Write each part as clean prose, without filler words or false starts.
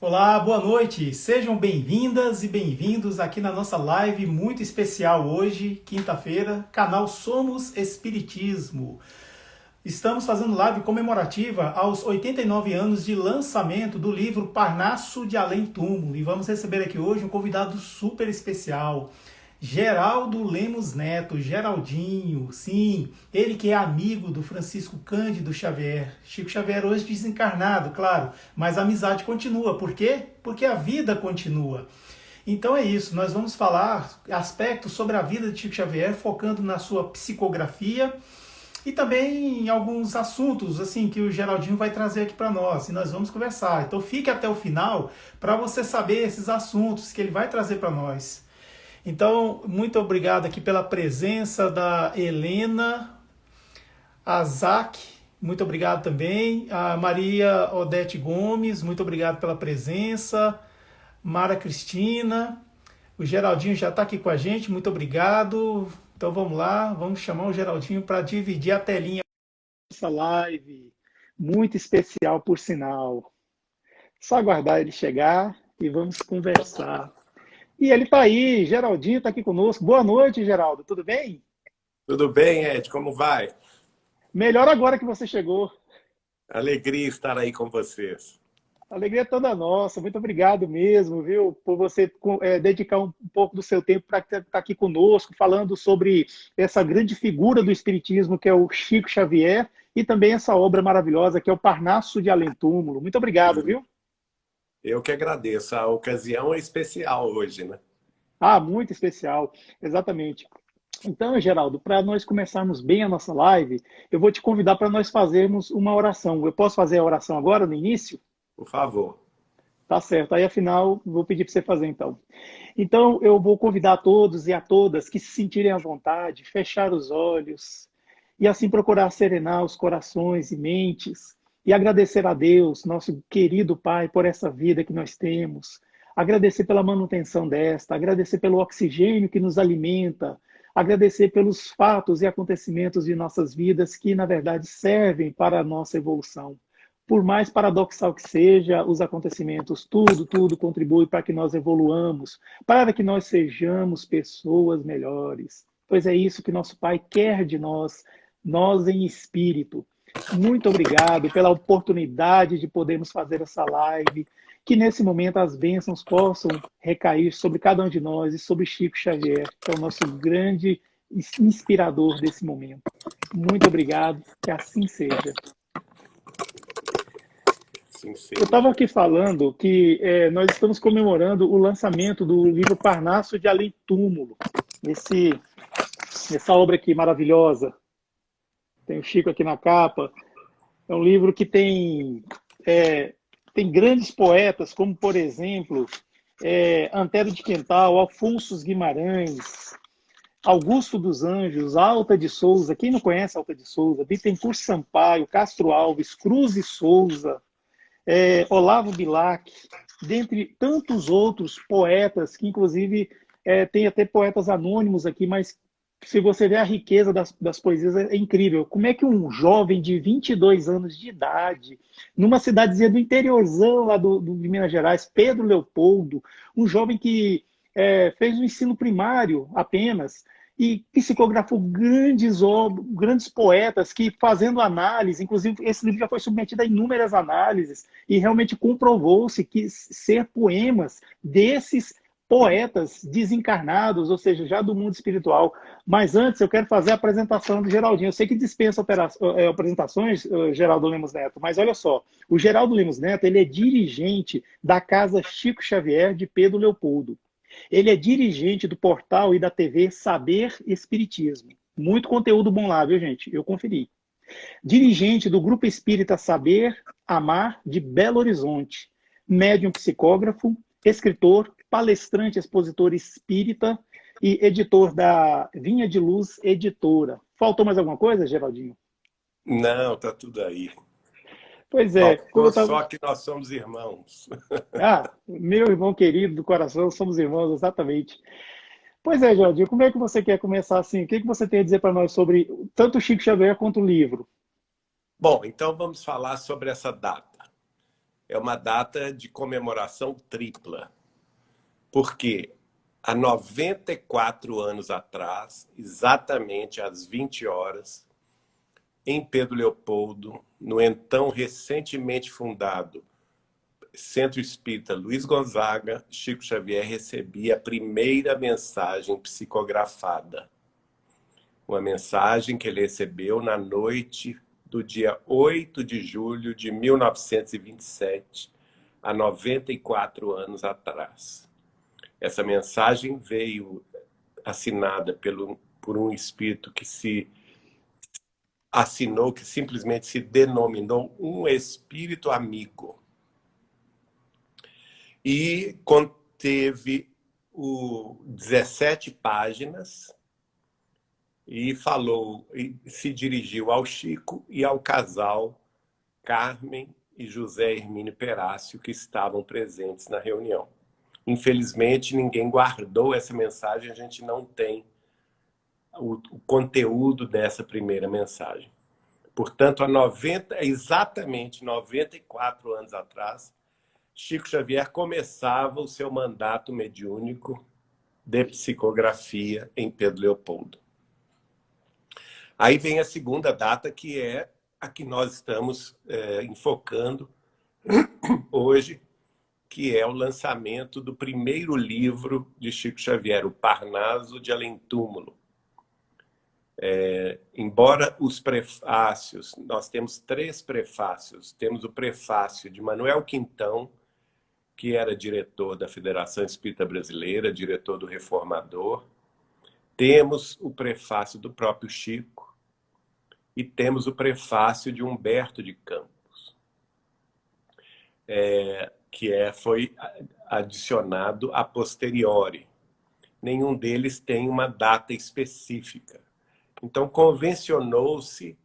Olá, boa noite. Sejam bem-vindas e bem-vindos aqui na nossa live muito especial hoje, quinta-feira, canal Somos Espiritismo. Estamos fazendo live comemorativa aos 89 anos de lançamento do livro Parnaso de Além Túmulo e vamos receber aqui hoje um convidado super especial. Geraldo Lemos Neto, Geraldinho, sim, ele que é amigo do Francisco Cândido Xavier. Chico Xavier hoje desencarnado, claro, mas a amizade continua. Por quê? Porque a vida continua. Então é isso, nós vamos falar aspectos sobre a vida de Chico Xavier, focando na sua psicografia e também em alguns assuntos assim que o Geraldinho vai trazer aqui para nós e nós vamos conversar. Então fique até o final para você saber esses assuntos que ele vai trazer para nós. Então, muito obrigado aqui pela presença da Helena, a Zac, muito obrigado também, a Maria Odete Gomes, muito obrigado pela presença, Mara Cristina, o Geraldinho já está aqui com a gente, muito obrigado. Então vamos lá, vamos chamar o Geraldinho para dividir a telinha. Essa live, muito especial por sinal. Só aguardar ele chegar e vamos conversar. E ele está aí, Geraldinho está aqui conosco. Boa noite, Geraldo, tudo bem? Tudo bem, Ed? Como vai? Melhor agora que você chegou. Alegria estar aí com vocês. A alegria é toda nossa. Muito obrigado mesmo, viu, por você dedicar um pouco do seu tempo para estar aqui conosco, falando sobre essa grande figura do Espiritismo, que é o Chico Xavier, e também essa obra maravilhosa, que é o Parnaso de Além Túmulo. Muito obrigado, viu? Eu que agradeço. A ocasião é especial hoje, né? Ah, muito especial, exatamente. Então, Geraldo, para nós começarmos bem a nossa live, eu vou te convidar para nós fazermos uma oração. Eu posso fazer a oração agora, no início? Por favor. Tá certo. Aí, afinal, vou pedir para você fazer, então. Então, eu vou convidar a todos e a todas que se sentirem à vontade, fechar os olhos e assim procurar serenar os corações e mentes e agradecer a Deus, nosso querido Pai, por essa vida que nós temos, agradecer pela manutenção desta, agradecer pelo oxigênio que nos alimenta, agradecer pelos fatos e acontecimentos de nossas vidas que, na verdade, servem para a nossa evolução. Por mais paradoxal que seja os acontecimentos, tudo contribui para que nós evoluamos, para que nós sejamos pessoas melhores. Pois é isso que nosso Pai quer de nós, nós em espírito. Muito obrigado pela oportunidade de podermos fazer essa live, que nesse momento as bênçãos possam recair sobre cada um de nós e sobre Chico Xavier, que é o nosso grande inspirador desse momento. Muito obrigado, que assim seja. Sim, sim. Eu estava aqui falando que nós estamos comemorando o lançamento do livro Parnaso de Além Túmulo, essa obra aqui maravilhosa. Tem o Chico aqui na capa. É um livro que tem grandes poetas, como, por exemplo, Antero de Quental, Afonso Guimarães, Augusto dos Anjos, Alta de Souza. Quem não conhece Alta de Souza? Bittencourt Sampaio, Castro Alves, Cruz e Souza, Olavo Bilac, dentre tantos outros poetas, que inclusive tem até poetas anônimos aqui, mas se você ver a riqueza das poesias, é incrível. Como é que um jovem de 22 anos de idade, numa cidadezinha do interiorzão lá de Minas Gerais, Pedro Leopoldo, um jovem que fez o ensino primário apenas, e psicografou grandes poetas que, fazendo análise, inclusive esse livro já foi submetido a inúmeras análises, e realmente comprovou-se que ser poemas desses poetas desencarnados, ou seja, já do mundo espiritual. Mas antes eu quero fazer a apresentação do Geraldinho. Eu sei que dispensa apresentações, Geraldo Lemos Neto, mas olha só, o Geraldo Lemos Neto ele é dirigente da Casa Chico Xavier de Pedro Leopoldo. Ele é dirigente do portal e da TV Saber Espiritismo. Muito conteúdo bom lá, viu, gente? Eu conferi. Dirigente do Grupo Espírita Saber Amar de Belo Horizonte. Médium psicógrafo, escritor, palestrante, expositor espírita e editor da Vinha de Luz Editora. Faltou mais alguma coisa, Geraldinho? Não, tá tudo aí. Pois é. Faltou só que nós somos irmãos. Ah, meu irmão querido do coração, somos irmãos, exatamente. Pois é, Geraldinho, como é que você quer começar assim? O que você tem a dizer para nós sobre tanto o Chico Xavier quanto o livro? Bom, então vamos falar sobre essa data. é uma data de comemoração tripla, porque há 94 anos atrás, exatamente às 20 horas, em Pedro Leopoldo, no então recentemente fundado Centro Espírita Luiz Gonzaga, Chico Xavier recebia a primeira mensagem psicografada. Uma mensagem que ele recebeu na noite do dia 8 de julho de 1927, há 94 anos atrás. Essa mensagem veio assinada por um espírito que se assinou, que simplesmente se denominou um espírito amigo. E conteve 17 páginas e falou, e se dirigiu ao Chico e ao casal Carmen e José Hermínio Perácio, que estavam presentes na reunião. Infelizmente, ninguém guardou essa mensagem, a gente não tem o conteúdo dessa primeira mensagem. Portanto, exatamente 94 anos atrás, Chico Xavier começava o seu mandato mediúnico de psicografia em Pedro Leopoldo. Aí vem a segunda data, que é a que nós estamos enfocando hoje, que é o lançamento do primeiro livro de Chico Xavier, o Parnaso de Além-Túmulo. Embora os prefácios, nós temos 3 prefácios. Temos o prefácio de Manuel Quintão, que era diretor da Federação Espírita Brasileira, diretor do Reformador. Temos o prefácio do próprio Chico e temos o prefácio de Humberto de Campos, que foi adicionado a posteriori. Nenhum deles tem uma data específica. Então, convencionou-se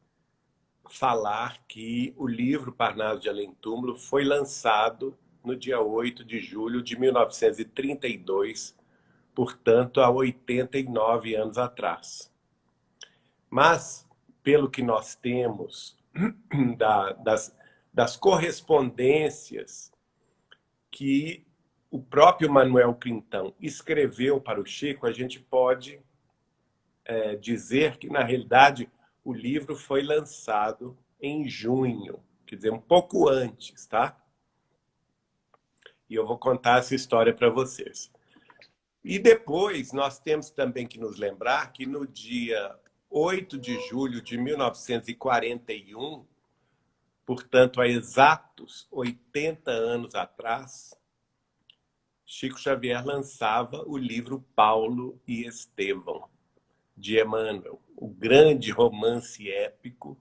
falar que o livro Parnaso de Além-Túmulo foi lançado no dia 8 de julho de 1932, portanto, há 89 anos atrás. Mas, pelo que nós temos das correspondências que o próprio Manuel Quintão escreveu para o Chico, a gente pode dizer que, na realidade, o livro foi lançado em junho, quer dizer, um pouco antes, tá? E eu vou contar essa história para vocês. E depois, nós temos também que nos lembrar que no dia 8 de julho de 1941, portanto, há exatos 80 anos atrás, Chico Xavier lançava o livro Paulo e Estevão, de Emmanuel, o grande romance épico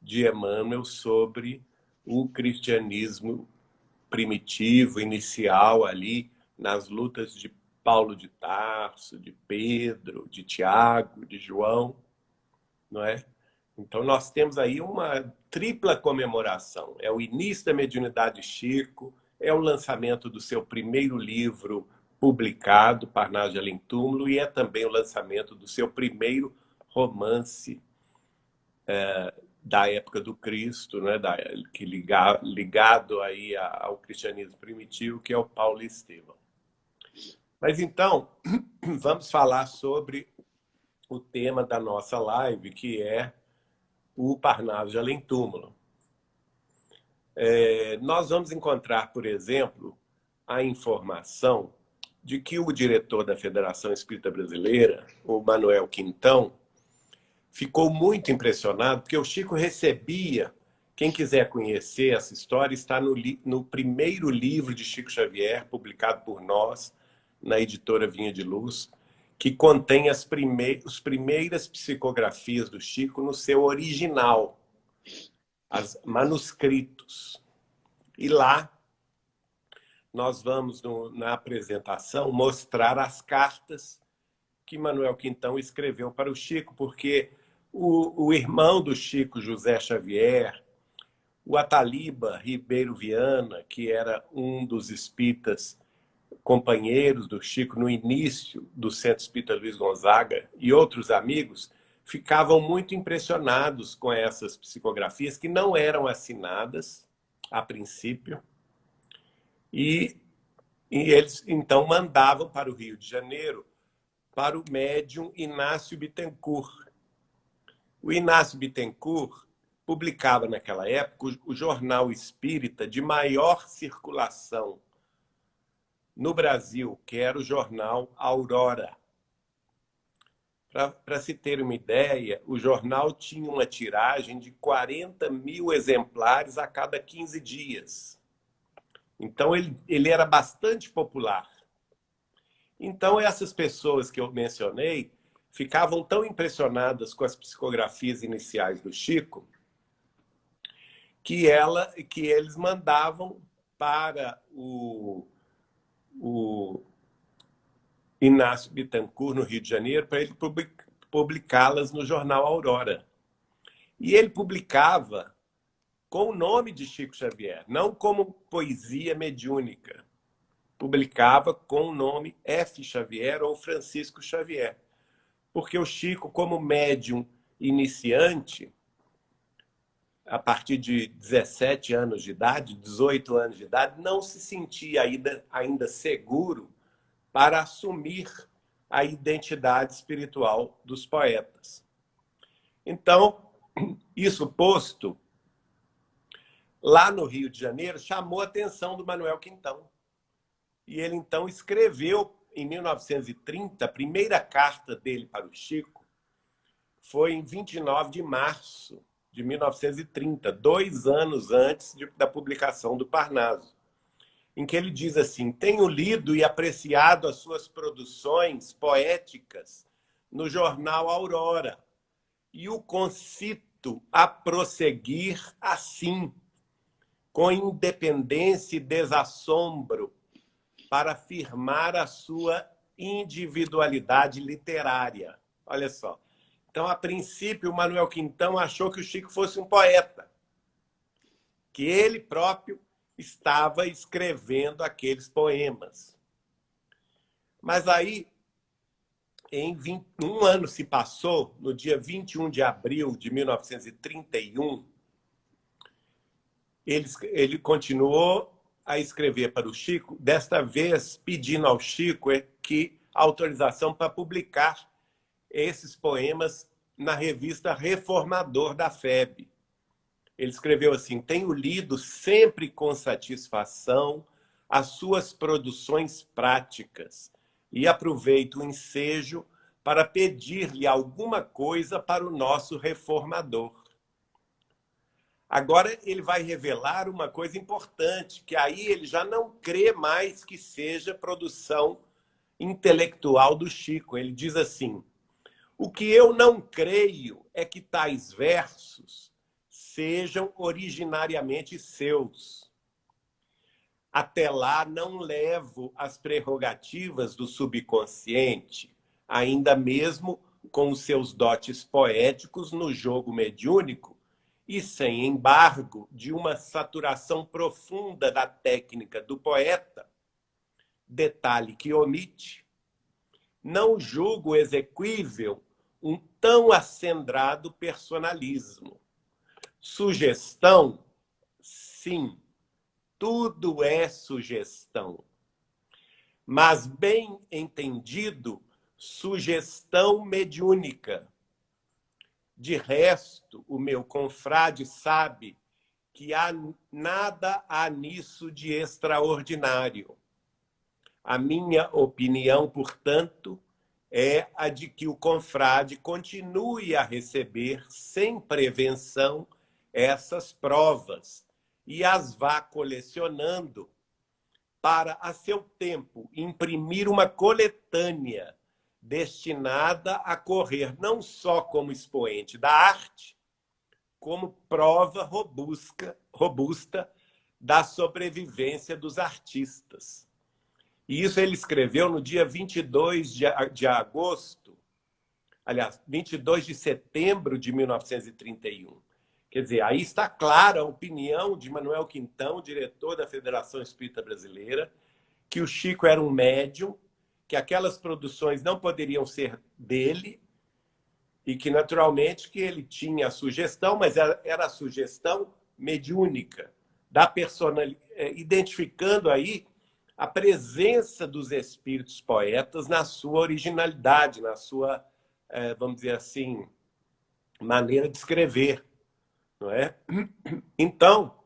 de Emmanuel sobre o cristianismo primitivo, inicial, ali nas lutas de Paulo de Tarso, de Pedro, de Tiago, de João, não é? Então nós temos aí uma tripla comemoração. É o início da mediunidade de Chico, é o lançamento do seu primeiro livro publicado, Parnaso de Além-Túmulo, e é também o lançamento do seu primeiro romance da época do Cristo, né, ligado aí ao cristianismo primitivo, que é o Paulo e Estevão. Mas então, vamos falar sobre o tema da nossa live, que é o Parnaso de Além-Túmulo. Nós vamos encontrar, por exemplo, a informação de que o diretor da Federação Espírita Brasileira, o Manuel Quintão, ficou muito impressionado, porque o Chico recebia, quem quiser conhecer essa história, está no primeiro livro de Chico Xavier, publicado por nós, na editora Vinha de Luz, que contém as primeiras psicografias do Chico no seu original, os manuscritos. E lá nós vamos, na apresentação, mostrar as cartas que Manuel Quintão escreveu para o Chico, porque o irmão do Chico, José Xavier, o Ataliba Ribeiro Viana, que era um dos espíritas companheiros do Chico no início do Centro Espírita Luiz Gonzaga, e outros amigos, ficavam muito impressionados com essas psicografias, que não eram assinadas a princípio, E, e eles, então, mandavam para o Rio de Janeiro para o médium Inácio Bittencourt. O Inácio Bittencourt publicava, naquela época, o jornal espírita de maior circulação no Brasil, que era o jornal Aurora. Para se ter uma ideia, o jornal tinha uma tiragem de 40 mil exemplares a cada 15 dias. Então, ele era bastante popular. Então, essas pessoas que eu mencionei ficavam tão impressionadas com as psicografias iniciais do Chico que eles mandavam para o Inácio Bittencourt, no Rio de Janeiro, para ele publicá-las no jornal Aurora. E ele publicava com o nome de Chico Xavier, não como poesia mediúnica. Publicava com o nome F. Xavier ou Francisco Xavier. Porque o Chico, como médium iniciante, a partir de 17 anos de idade, 18 anos de idade, não se sentia ainda seguro para assumir a identidade espiritual dos poetas. Então, isso posto, lá no Rio de Janeiro, chamou a atenção do Manuel Quintão. E ele, então, escreveu, em 1930, a primeira carta dele para o Chico foi em 29 de março de 1930, 2 anos antes da publicação do Parnaso, em que ele diz assim: tenho lido e apreciado as suas produções poéticas no jornal Aurora e o concito a prosseguir assim, com independência e desassombro, para afirmar a sua individualidade literária. Olha só. Então, a princípio, o Manuel Quintão achou que o Chico fosse um poeta, que ele próprio estava escrevendo aqueles poemas. Mas aí, um ano se passou, no dia 21 de abril de 1931, ele continuou a escrever para o Chico, desta vez pedindo ao Chico que autorização para publicar esses poemas na revista Reformador da FEB. Ele escreveu assim: tenho lido sempre com satisfação as suas produções práticas e aproveito o ensejo para pedir-lhe alguma coisa para o nosso reformador. Agora ele vai revelar uma coisa importante, que aí ele já não crê mais que seja produção intelectual do Chico. Ele diz assim: o que eu não creio é que tais versos sejam originariamente seus. Até lá não levo as prerrogativas do subconsciente, ainda mesmo com os seus dotes poéticos no jogo mediúnico, e sem embargo de uma saturação profunda da técnica do poeta, detalhe que omite, não julgo exequível um tão acendrado personalismo. Sugestão, sim, tudo é sugestão. Mas, bem entendido, sugestão mediúnica. De resto, o meu confrade sabe que nada há nisso de extraordinário. A minha opinião, portanto, é a de que o confrade continue a receber, sem prevenção, essas provas e as vá colecionando para, a seu tempo, imprimir uma coletânea destinada a correr não só como expoente da arte, como prova robusta da sobrevivência dos artistas. E isso ele escreveu no dia 22 de agosto, aliás, 22 de setembro de 1931. Quer dizer, aí está clara a opinião de Manuel Quintão, diretor da Federação Espírita Brasileira, que o Chico era um médium, que aquelas produções não poderiam ser dele e que, naturalmente, que ele tinha a sugestão, mas era a sugestão mediúnica, da identificando aí a presença dos espíritos poetas na sua originalidade, na sua, vamos dizer assim, maneira de escrever, não é? Então,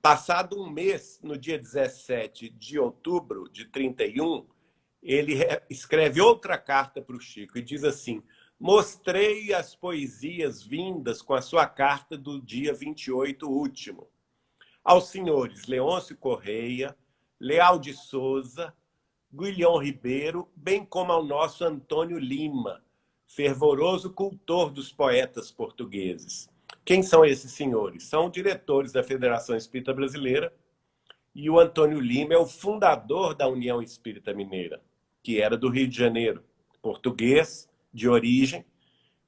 passado um mês, no dia 17 de outubro de 31, ele escreve outra carta para o Chico e diz assim: mostrei as poesias vindas com a sua carta do dia 28 último aos senhores Leôncio Correia, Leal de Souza, Guilhom Ribeiro, bem como ao nosso Antônio Lima, fervoroso cultor dos poetas portugueses. Quem são esses senhores? São diretores da Federação Espírita Brasileira, e o Antônio Lima é o fundador da União Espírita Mineira, que era do Rio de Janeiro, português de origem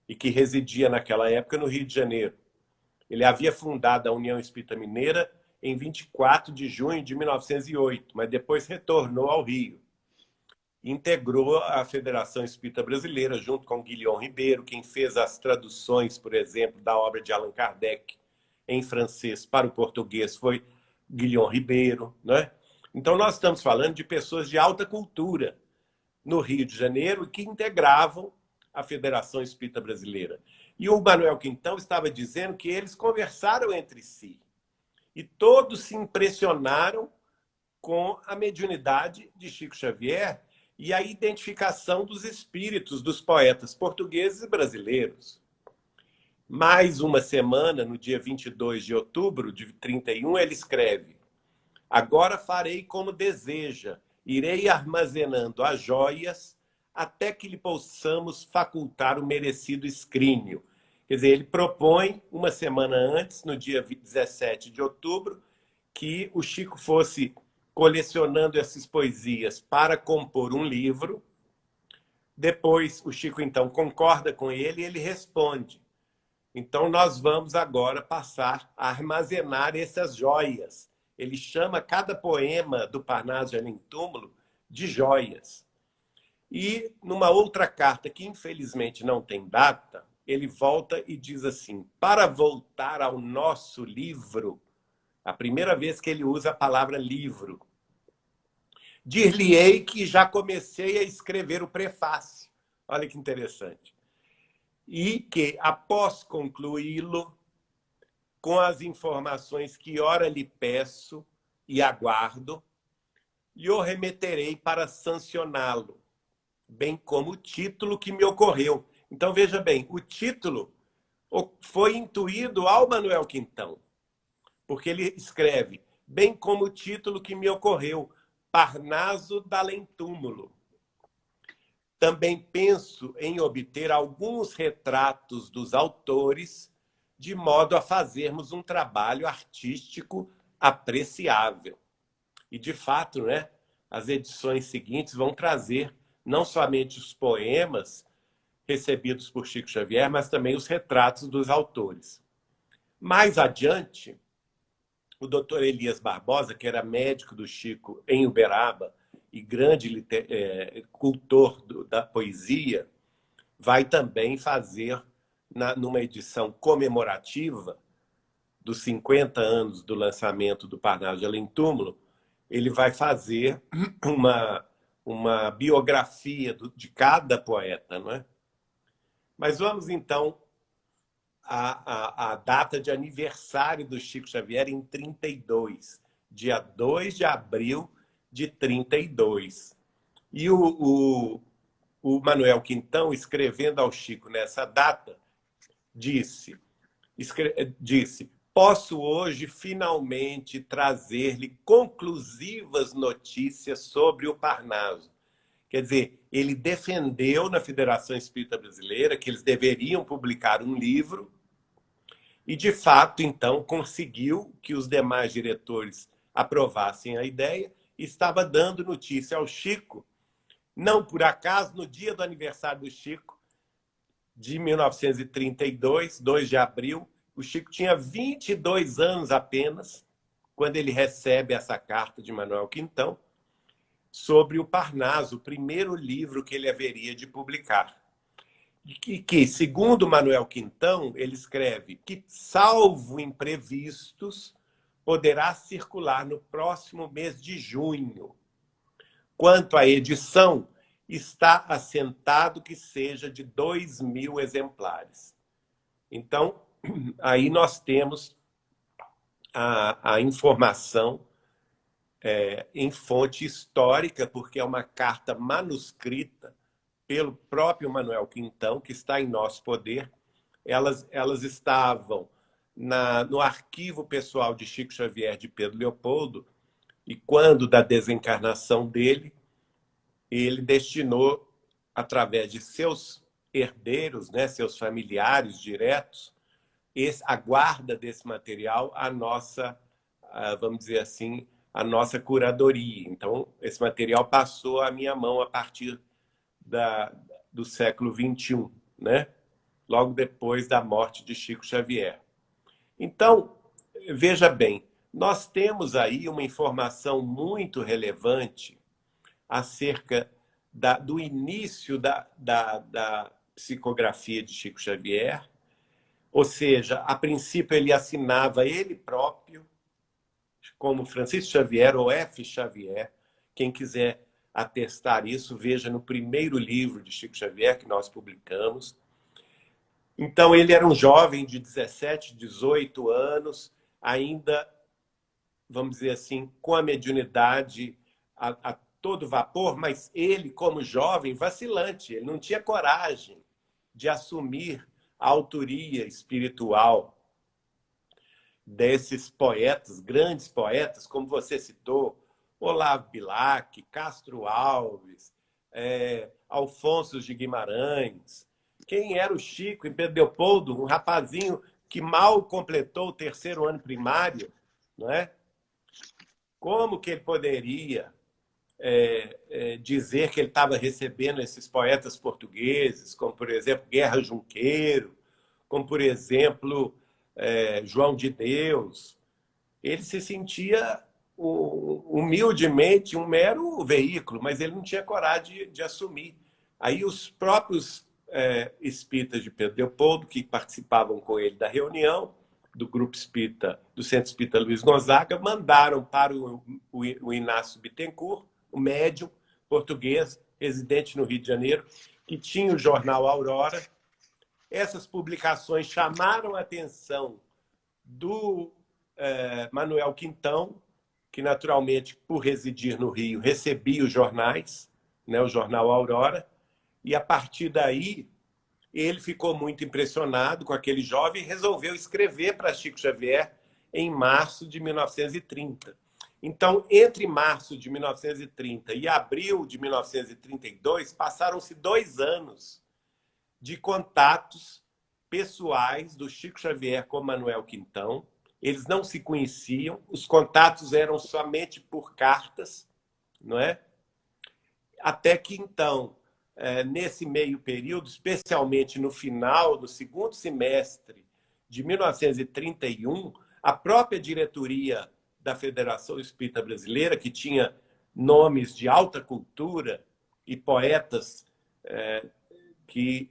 e que residia naquela época no Rio de Janeiro. Ele havia fundado a União Espírita Mineira em 24 de junho de 1908, mas depois retornou ao Rio. Integrou a Federação Espírita Brasileira junto com Guilhom Ribeiro, quem fez as traduções, por exemplo, da obra de Allan Kardec em francês para o português foi Guilhom Ribeiro, né? Então nós estamos falando de pessoas de alta cultura no Rio de Janeiro que integravam a Federação Espírita Brasileira. E o Manuel Quintão estava dizendo que eles conversaram entre si e todos se impressionaram com a mediunidade de Chico Xavier e a identificação dos espíritos dos poetas portugueses e brasileiros. Mais uma semana, no dia 22 de outubro de 31, ele escreve: agora farei como deseja, irei armazenando as joias até que lhe possamos facultar o merecido escrínio. Quer dizer, ele propõe, uma semana antes, no dia 17 de outubro, que o Chico fosse colecionando essas poesias para compor um livro. Depois, o Chico, então, concorda com ele e ele responde: então, nós vamos agora passar a armazenar essas joias. Ele chama cada poema do Parnaso de Além Túmulo de joias. E, numa outra carta, que infelizmente não tem data, ele volta e diz assim: para voltar ao nosso livro, a primeira vez que ele usa a palavra livro, dir-lhe-ei que já comecei a escrever o prefácio. Olha que interessante. E que, após concluí-lo, com as informações que ora lhe peço e aguardo, lhe o remeterei para sancioná-lo, bem como o título que me ocorreu. Então, veja bem, o título foi intuído ao Manuel Quintão, porque ele escreve, bem como o título que me ocorreu, Parnaso da Além Túmulo. Também penso em obter alguns retratos dos autores, de modo a fazermos um trabalho artístico apreciável. E, de fato, né, as edições seguintes vão trazer não somente os poemas recebidos por Chico Xavier, mas também os retratos dos autores. Mais adiante, o doutor Elias Barbosa, que era médico do Chico em Uberaba e grande cultor da poesia, vai também fazer, numa edição comemorativa dos 50 anos do lançamento do Parnaso de Além Túmulo, ele vai fazer uma biografia de cada poeta, não é? Mas vamos, então, à data de aniversário do Chico Xavier em 32, dia 2 de abril de 32. E o Manuel Quintão, escrevendo ao Chico nessa data, disse: posso hoje finalmente trazer-lhe conclusivas notícias sobre o Parnaso. Quer dizer, ele defendeu na Federação Espírita Brasileira que eles deveriam publicar um livro e, de fato, então, conseguiu que os demais diretores aprovassem a ideia e estava dando notícia ao Chico. Não por acaso, no dia do aniversário do Chico, de 1932, 2 de abril, o Chico tinha 22 anos apenas, quando ele recebe essa carta de Manuel Quintão, sobre o Parnaso, o primeiro livro que ele haveria de publicar. que, segundo Manuel Quintão, ele escreve que, salvo imprevistos, poderá circular no próximo mês de junho. Quanto à edição, está assentado que seja de 2.000 exemplares. Então, aí nós temos a informação em fonte histórica, porque é uma carta manuscrita pelo próprio Manuel Quintão, que está em nosso poder. Elas estavam no arquivo pessoal de Chico Xavier de Pedro Leopoldo, e quando da desencarnação dele, ele destinou, através de seus herdeiros, né, seus familiares diretos, a guarda desse material à nossa, vamos dizer assim, a nossa curadoria. Então, esse material passou à minha mão a partir do século XXI, né? Logo depois da morte de Chico Xavier. Então, veja bem, nós temos aí uma informação muito relevante acerca do início da psicografia de Chico Xavier, ou seja, a princípio ele assinava ele próprio, como Francisco Xavier ou F. Xavier. Quem quiser atestar isso, veja no primeiro livro de Chico Xavier que nós publicamos. Então, ele era um jovem de 17, 18 anos, ainda, vamos dizer assim, com a mediunidade a todo vapor, mas ele, como jovem, vacilante, ele não tinha coragem de assumir a autoria espiritual desses poetas, grandes poetas, como você citou, Olavo Bilac, Castro Alves, Alfonso de Guimarães. Quem era o Chico em Pedro Leopoldo, um rapazinho que mal completou o 3º ano primário, não é? Como que ele poderia dizer que ele estava recebendo esses poetas portugueses, como, por exemplo, Guerra Junqueiro, como, por exemplo, João de Deus? Ele se sentia humildemente um mero veículo, mas ele não tinha coragem de assumir. Aí os próprios espíritas de Pedro Leopoldo, que participavam com ele da reunião do grupo espírita, do Centro Espírita Luiz Gonzaga, mandaram para o Inácio Bittencourt, o médium português, residente no Rio de Janeiro, que tinha o jornal Aurora. Essas publicações chamaram a atenção do Manuel Quintão, que naturalmente, por residir no Rio, recebia os jornais, né, o jornal Aurora, e a partir daí ele ficou muito impressionado com aquele jovem e resolveu escrever para Chico Xavier em março de 1930. Então, entre março de 1930 e abril de 1932, passaram-se 2 anos de contatos pessoais do Chico Xavier com Manuel Quintão. Eles não se conheciam, os contatos eram somente por cartas, não é? Até que, então, nesse meio período, especialmente no final do 2º semestre de 1931, a própria diretoria da Federação Espírita Brasileira, que tinha nomes de alta cultura e poetas que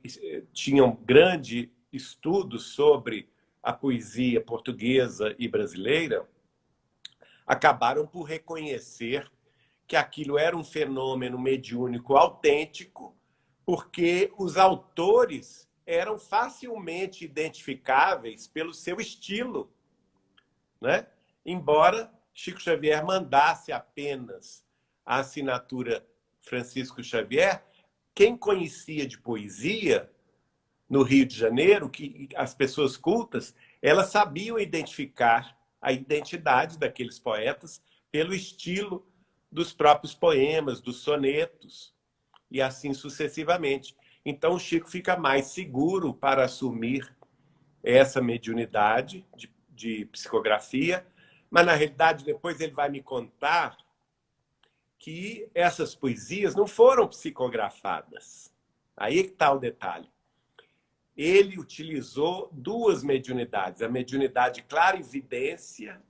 tinham grande estudo sobre a poesia portuguesa e brasileira, acabaram por reconhecer que aquilo era um fenômeno mediúnico autêntico, porque os autores eram facilmente identificáveis pelo seu estilo, né? Embora Chico Xavier mandasse apenas a assinatura Francisco Xavier, quem conhecia de poesia no Rio de Janeiro, que as pessoas cultas, elas sabiam identificar a identidade daqueles poetas pelo estilo dos próprios poemas, dos sonetos, e assim sucessivamente. Então, o Chico fica mais seguro para assumir essa mediunidade de psicografia, mas, na realidade, depois ele vai me contar que essas poesias não foram psicografadas. Aí que está o detalhe. Ele utilizou 2 mediunidades, a mediunidade clarividência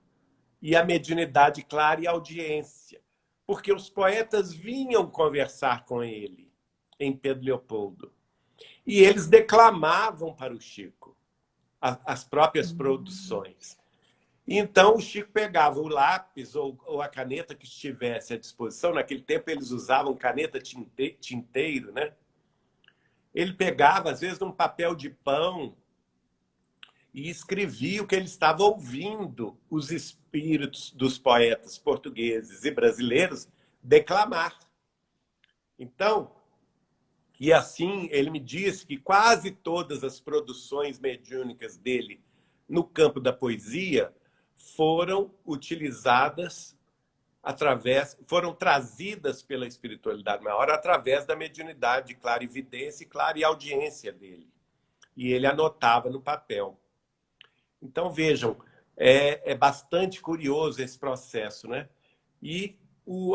e a mediunidade clareaudiência, porque os poetas vinham conversar com ele em Pedro Leopoldo. E eles declamavam para o Chico as próprias produções. Então, o Chico pegava o lápis ou a caneta que estivesse à disposição. Naquele tempo, eles usavam caneta tinteiro, né? Ele pegava, às vezes, num papel de pão e escrevia o que ele estava ouvindo os espíritos dos poetas portugueses e brasileiros declamar. Então, e assim, ele me disse que quase todas as produções mediúnicas dele no campo da poesia foram utilizadas foram trazidas pela espiritualidade maior através da mediunidade, clarividência e clareaudiência dele. E ele anotava no papel. Então, vejam, é bastante curioso esse processo, né? E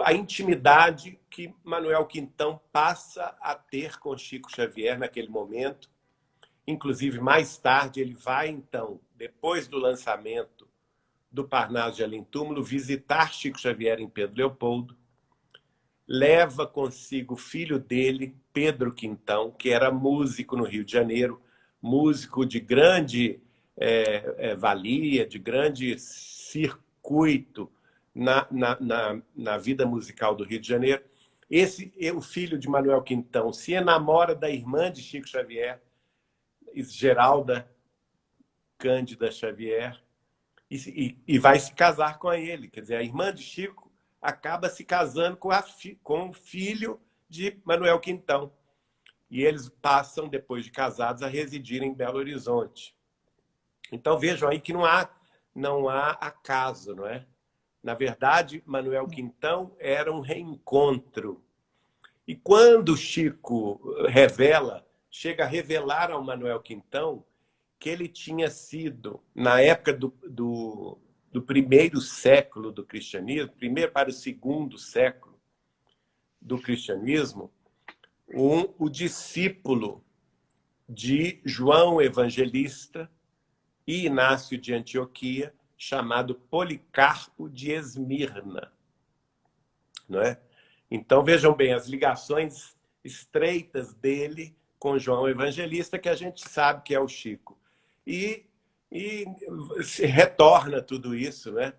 a intimidade que Manuel Quintão passa a ter com Chico Xavier naquele momento. Inclusive, mais tarde, ele vai, então, depois do lançamento do Parnaso de Além Túmulo, visitar Chico Xavier em Pedro Leopoldo. Leva consigo o filho dele, Pedro Quintão, que era músico no Rio de Janeiro, músico de grande valia, de grande circuito na vida musical do Rio de Janeiro. O filho de Manuel Quintão se enamora da irmã de Chico Xavier, Geralda Cândida Xavier, e vai se casar com ele. Quer dizer, a irmã de Chico acaba se casando com o filho de Manuel Quintão. E eles passam, depois de casados, a residir em Belo Horizonte. Então, vejam aí que não há acaso, não é? Na verdade, Manuel Quintão era um reencontro. E quando Chico chega a revelar ao Manuel Quintão que ele tinha sido, na época do primeiro século do cristianismo, primeiro para o segundo século do cristianismo, o discípulo de João Evangelista e Inácio de Antioquia, chamado Policarpo de Esmirna. Não é? Então, vejam bem, as ligações estreitas dele com João Evangelista, que a gente sabe que é o Chico. E se retorna tudo isso, né?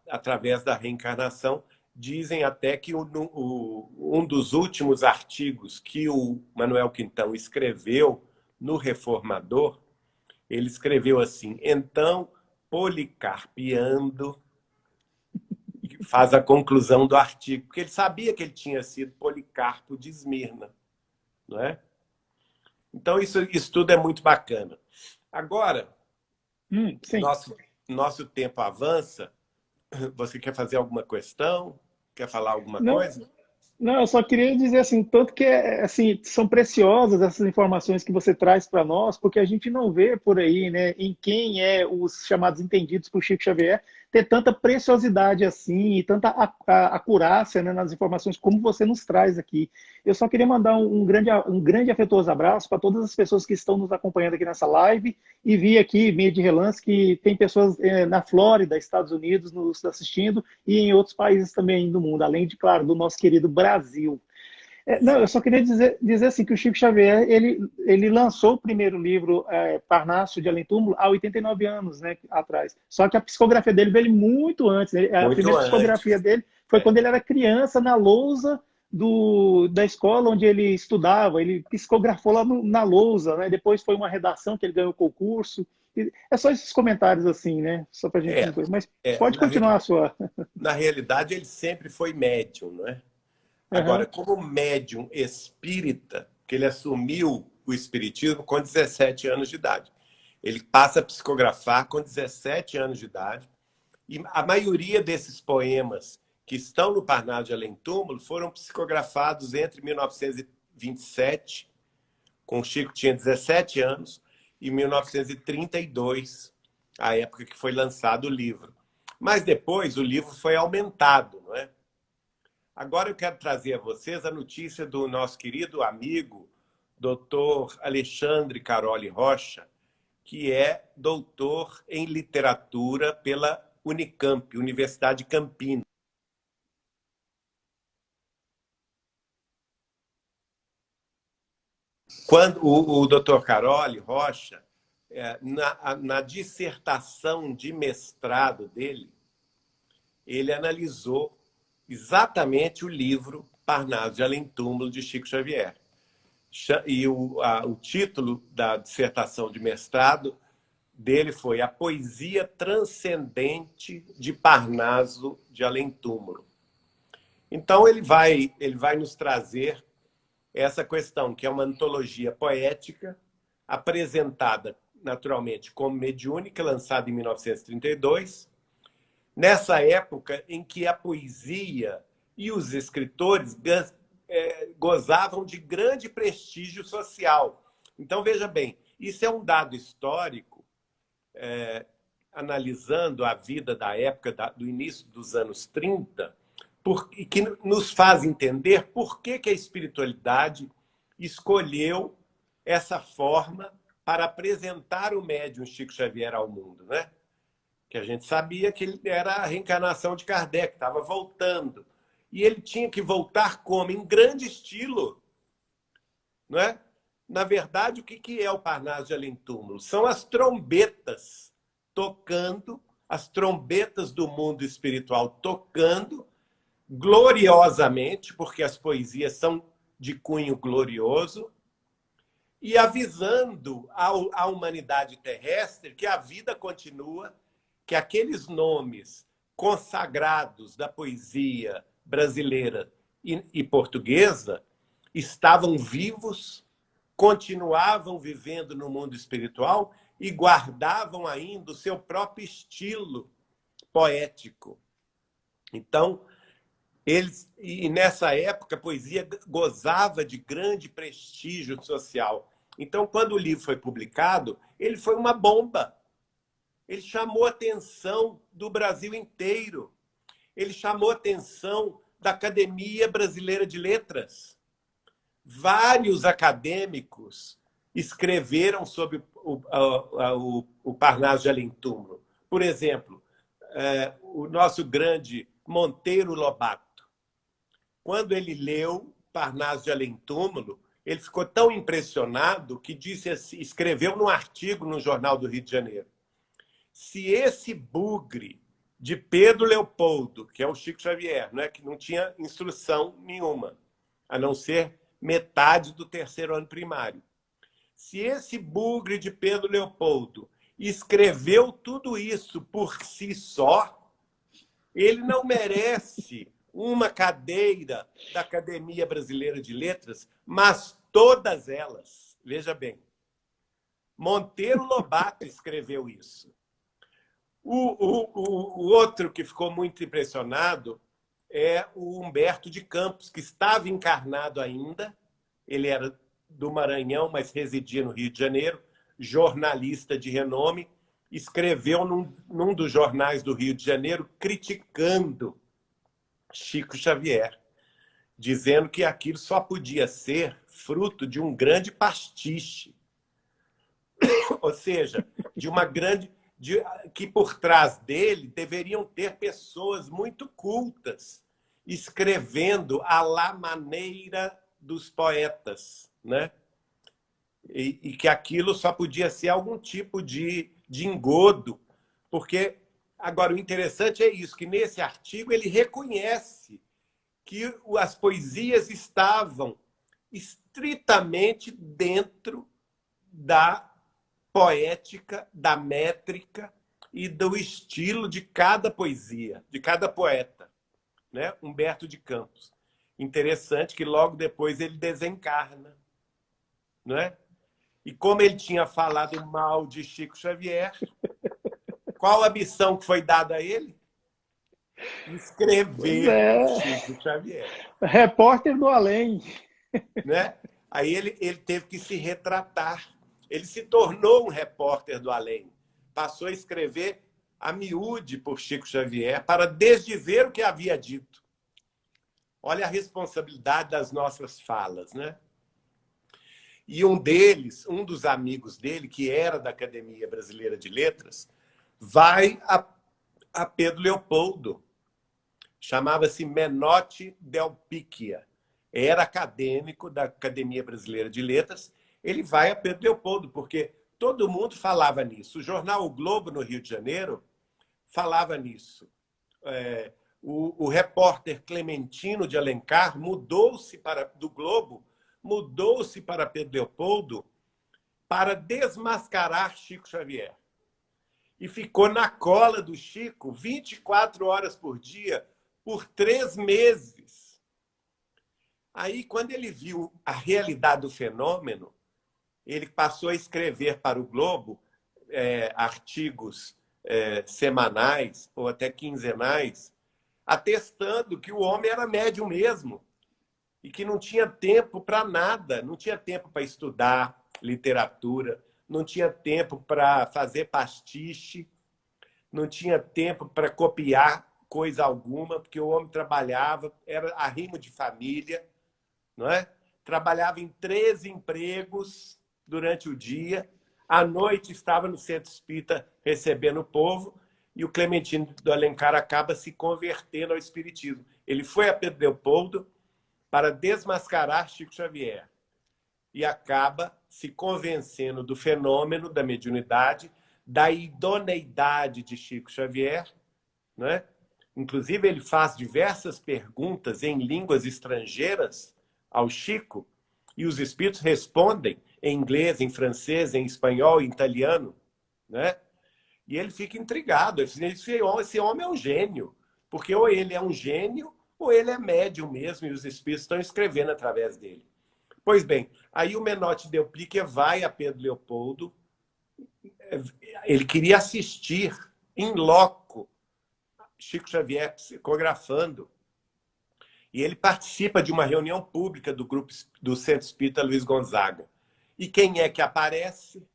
Através da reencarnação. Dizem até que um dos últimos artigos que o Manuel Quintão escreveu no Reformador, ele escreveu assim: então, policarpiando, faz a conclusão do artigo, porque ele sabia que ele tinha sido Policarpo de Esmirna, não é? Então, isso tudo é muito bacana. Agora, nosso tempo avança. Você quer fazer alguma questão? Quer falar alguma coisa? Não, eu só queria dizer assim, tanto que assim, são preciosas essas informações que você traz para nós, porque a gente não vê por aí, né, em quem os chamados entendidos por Chico Xavier, ter tanta preciosidade assim e tanta acurácia, né, nas informações como você nos traz aqui. Eu só queria mandar um grande afetuoso abraço para todas as pessoas que estão nos acompanhando aqui nessa live e vi aqui, meio de relance, que tem pessoas na Flórida, Estados Unidos, nos assistindo e em outros países também do mundo, além de, claro, do nosso querido Brasil. Não, eu só queria dizer assim, que o Chico Xavier, ele lançou o primeiro livro, Parnaso de Além Túmulo, há 89 anos, né, atrás. Só que a psicografia dele veio muito antes. Né? A primeira psicografia dele foi quando ele era criança, na lousa da escola onde ele estudava. Ele psicografou lá na lousa, né? Depois foi uma redação que ele ganhou o concurso. É só esses comentários assim, né? Só pra gente... Mas pode continuar a sua... Na realidade, ele sempre foi médium, não é? Agora, como médium espírita, que ele assumiu o espiritismo com 17 anos de idade. Ele passa a psicografar com 17 anos de idade. E a maioria desses poemas que estão no Parnaso de Além Túmulo foram psicografados entre 1927, com o Chico tinha 17 anos, e 1932, a época que foi lançado o livro. Mas depois o livro foi aumentado, não é? Agora eu quero trazer a vocês a notícia do nosso querido amigo, doutor Alexandre Caroli Rocha, que é doutor em literatura pela Unicamp, Universidade de Campinas. Quando o Dr. Carole Rocha, na dissertação de mestrado dele, ele analisou exatamente o livro Parnaso de Além Túmulo, de Chico Xavier. E o título da dissertação de mestrado dele foi A Poesia Transcendente de Parnaso de Além Túmulo. Então, ele vai nos trazer essa questão, que é uma antologia poética, apresentada naturalmente como mediúnica, lançada em 1932, nessa época em que a poesia e os escritores gozavam de grande prestígio social. Então, veja bem, isso é um dado histórico, analisando a vida da época do início dos anos 30, que nos faz entender por que a espiritualidade escolheu essa forma para apresentar o médium Chico Xavier ao mundo, né? Que a gente sabia que ele era a reencarnação de Kardec, estava voltando. E ele tinha que voltar como? Em grande estilo. Não é? Na verdade, o que é o Parnaso de Além Túmulo? São as trombetas tocando, as trombetas do mundo espiritual tocando gloriosamente, porque as poesias são de cunho glorioso, e avisando à humanidade terrestre que a vida continua, que aqueles nomes consagrados da poesia brasileira e portuguesa estavam vivos, continuavam vivendo no mundo espiritual e guardavam ainda o seu próprio estilo poético. Então, e nessa época, a poesia gozava de grande prestígio social. Então, quando o livro foi publicado, ele foi uma bomba. Ele chamou a atenção do Brasil inteiro. Ele chamou a atenção da Academia Brasileira de Letras. Vários acadêmicos escreveram sobre o Parnaso de Além Túmulo. Por exemplo, o nosso grande Monteiro Lobato. Quando ele leu Parnaso de Além Túmulo, ele ficou tão impressionado que escreveu num artigo no Jornal do Rio de Janeiro: se esse bugre de Pedro Leopoldo, que é o Chico Xavier, né, que não tinha instrução nenhuma, a não ser metade do terceiro ano primário, se esse bugre de Pedro Leopoldo escreveu tudo isso por si só, ele não merece uma cadeira da Academia Brasileira de Letras, mas todas elas. Veja bem, Monteiro Lobato escreveu isso. O outro que ficou muito impressionado é o Humberto de Campos, que estava encarnado ainda. Ele era do Maranhão, mas residia no Rio de Janeiro, jornalista de renome, escreveu num dos jornais do Rio de Janeiro criticando Chico Xavier, dizendo que aquilo só podia ser fruto de um grande pastiche. Ou seja, de uma grande... que por trás dele deveriam ter pessoas muito cultas, escrevendo à la maneira dos poetas, né? E que aquilo só podia ser algum tipo de engodo, porque... Agora, o interessante é isso, que nesse artigo ele reconhece que as poesias estavam estritamente dentro da poética, da métrica e do estilo de cada poesia, de cada poeta, né? Humberto de Campos. Interessante que logo depois ele desencarna, não é? E como ele tinha falado mal de Chico Xavier, qual a missão que foi dada a ele? Escrever Chico Xavier. Repórter do além. Né? Aí ele teve que se retratar. Ele se tornou um repórter do além. Passou a escrever a miúde por Chico Xavier para desdizer o que havia dito. Olha a responsabilidade das nossas falas, né? E um dos amigos dele, que era da Academia Brasileira de Letras, vai a Pedro Leopoldo. Chamava-se Menotti Del Picchia. Era acadêmico da Academia Brasileira de Letras ele vai a Pedro Leopoldo, porque todo mundo falava nisso. O jornal O Globo, no Rio de Janeiro, falava nisso. O repórter Clementino de Alencar do Globo, mudou-se para Pedro Leopoldo para desmascarar Chico Xavier. E ficou na cola do Chico 24 horas por dia, por 3 meses. Aí, quando ele viu a realidade do fenômeno, ele passou a escrever para o Globo artigos semanais ou até quinzenais, atestando que o homem era médium mesmo e que não tinha tempo para nada, não tinha tempo para estudar literatura, não tinha tempo para fazer pastiche, não tinha tempo para copiar coisa alguma, porque o homem trabalhava, era arrimo de família, não é? Trabalhava em 13 empregos durante o dia, à noite estava no centro espírita recebendo o povo, e o Clementino do Alencar acaba se convertendo ao espiritismo. Ele foi a Pedro Leopoldo para desmascarar Chico Xavier e acaba se convencendo do fenômeno da mediunidade, da idoneidade de Chico Xavier, né? Inclusive, ele faz diversas perguntas em línguas estrangeiras ao Chico, e os espíritos respondem em inglês, em francês, em espanhol, em italiano, né? E ele fica intrigado. Ele diz, esse homem é um gênio, porque ou ele é um gênio, ou ele é médium mesmo, e os espíritos estão escrevendo através dele. Pois bem, aí o Menotti Delplique vai a Pedro Leopoldo. Ele queria assistir em loco Chico Xavier psicografando. E ele participa de uma reunião pública do grupo do Centro Espírita Luiz Gonzaga. E quem é que aparece?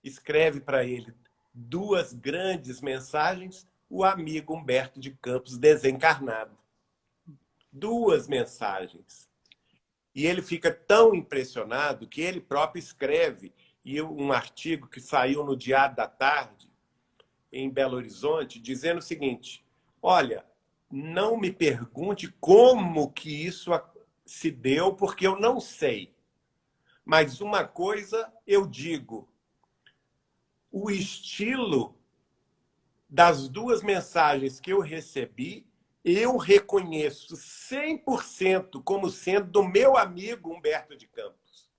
Escreve para ele 2 grandes mensagens, o amigo Humberto de Campos desencarnado. 2 mensagens. E ele fica tão impressionado que ele próprio escreve um artigo que saiu no Diário da Tarde, em Belo Horizonte, dizendo o seguinte: olha, não me pergunte como que isso se deu, porque eu não sei. Mas uma coisa eu digo, o estilo das 2 mensagens que eu recebi, eu reconheço 100% como sendo do meu amigo Humberto de Campos.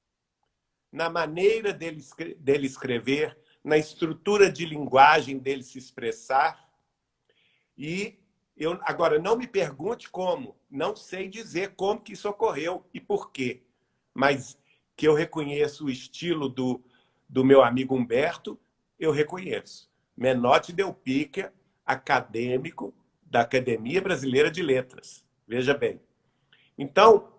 Na maneira dele escrever, na estrutura de linguagem dele se expressar. E agora, não me pergunte como, não sei dizer como que isso ocorreu e por quê, mas que eu reconheço o estilo do meu amigo Humberto, eu reconheço. Menotti Delpica, acadêmico da Academia Brasileira de Letras. Veja bem. Então,